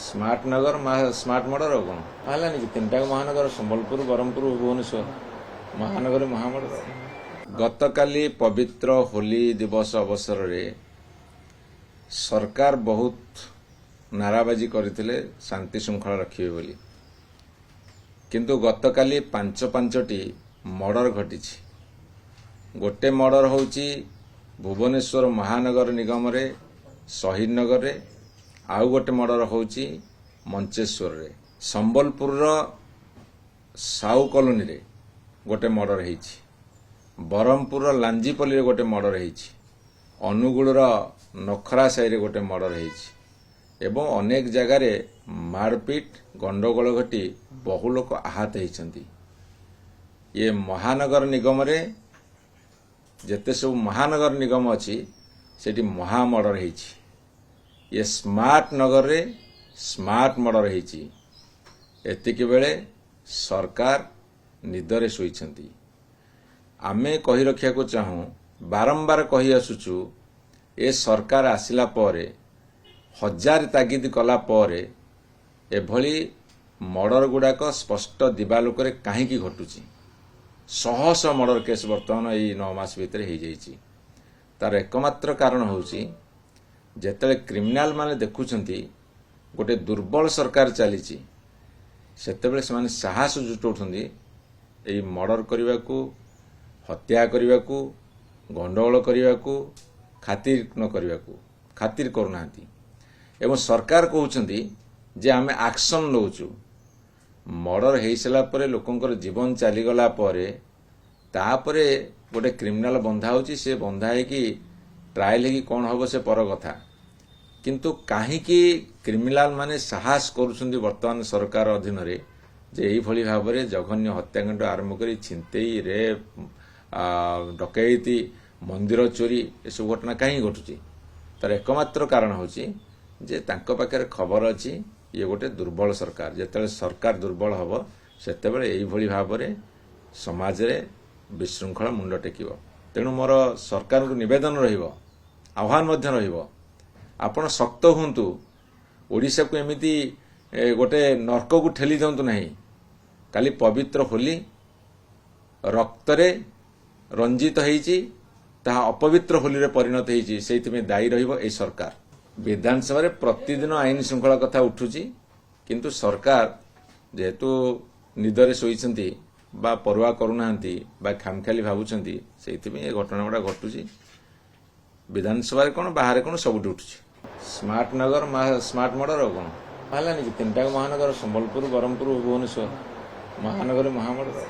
Smart नगर smart murder और कौन है कि तीन टाक महानगर संबलपुर ब्रह्मपुर भुवनेश्वर महानगर महामर्डर। गतकाली पवित्र होली दिवस अवसर रे सरकार बहुत नाराबाजी करथिले शांति श्रृंखला रखिबे बोली, किंतु गतकाली पांचटी मर्डर घटी। गोटे मर्डर होची भुवनेश्वर महानगर निगम रे शहीद नगर रे, आउ गोटे मर्डर होची मंचेश्वर रे। संबलपुर साउ कॉलोनी रे गोटे मर्डर हेछि, ब्रह्मपुर लांजीपल्ली रे गोटे मर्डर हेछि, अनुगुल नखरा साई रे गोटे मर्डर हेछि एवं अनेक जगह रे मारपीट गंडगोल घटी बहु लोक आहत होइछन्ति। ये महानगर निगम रे जेते सब महानगर निगम अछि सेठी महा मर्डर हेछि। ये स्मार्ट नगर रे स्मार्ट मर्डर हेछि। एतिके बेले सरकार निदरे सोइछन्ति। आमे कहि रखिया को चाहूं, बारंबार कहि आसुचु ए सरकार आसिला परे हजार तागिद कला परे एभली मर्डर गुड़ाक स्पष्ट दिवालोक रे काहेकि घटुची। शह शह मर्डर केस वर्तमान एई 9 मास भितर हो जाइछि। तार एकमात्र कारण होउची जेतले क्रिमिनाल माने देखुछन्ति गोटे दुर्बल सरकार चलीची, सेतेबेले सेमाने साहस जुटौछन्ति एई मर्डर करिवाकू, हत्या करिवाकू, गंडगोल करिवाकू, खातिर न करिवाकू खातिर करूनांती। एवं सरकार कहउछन्ति जे आमे एक्शन नउचु। मर्डर हेई सला परे लोकंकर जीवन चली गला परे तापरे गोटे क्रिमिनाल बंधा होची, से बंधा है कि ट्रायल है कि कौन हबो से पर कथा, किंतु काहीकि क्रिमिनाल माने साहस करूछन्ति वर्तमान सरकार अधीन रे जे एई भली भाबरे जघन्य हत्याकांड आरंभ करी छिनतेई रेप डकैती मंदिर चोरी ए सब घटना कहीं घटुची। तार एकमात्र कारण होची जे तांको पाखे खबर अछि ये गोटे दुर्बल सरकार। जेतेबेले सरकार दुर्बल हबो सेतेबेले एई भली भाबरे समाज रे विशृंखला मुंड टेकिबो। तेणु मोर सरकार को निवेदन रहिबो, आह्वान मध्य रहिबो, आपण शक्त हुंतु। ओडिशा को एमिति गोटे नर्क को ठेली दियंतु नहीं। काली पवित्र होली रक्तरे रंजित हेइची, ताहा अपवित्र होली रे परिणत हेइची। सेइथिमे दायी रहिबो ए सरकार। विधानसभा रे प्रतिदिन आईन श्रृंखला कथा उठुची, किंतु सरकार जेहेतु निदरे सोइछन्ति बा परवा करूनांती बा खामखाली भाबुछन्ति, सेइथिमे ए घटना गुडा घटुची। विधानसभा रे कोन बाहर कोन सबुठी उठुची। स्मार्ट नगर स्मार्ट मर्डर और कौन है कि तीन टाक महानगर संबलपुर ब्रह्मपुर भुवनेश्वर महानगर महामर्डर।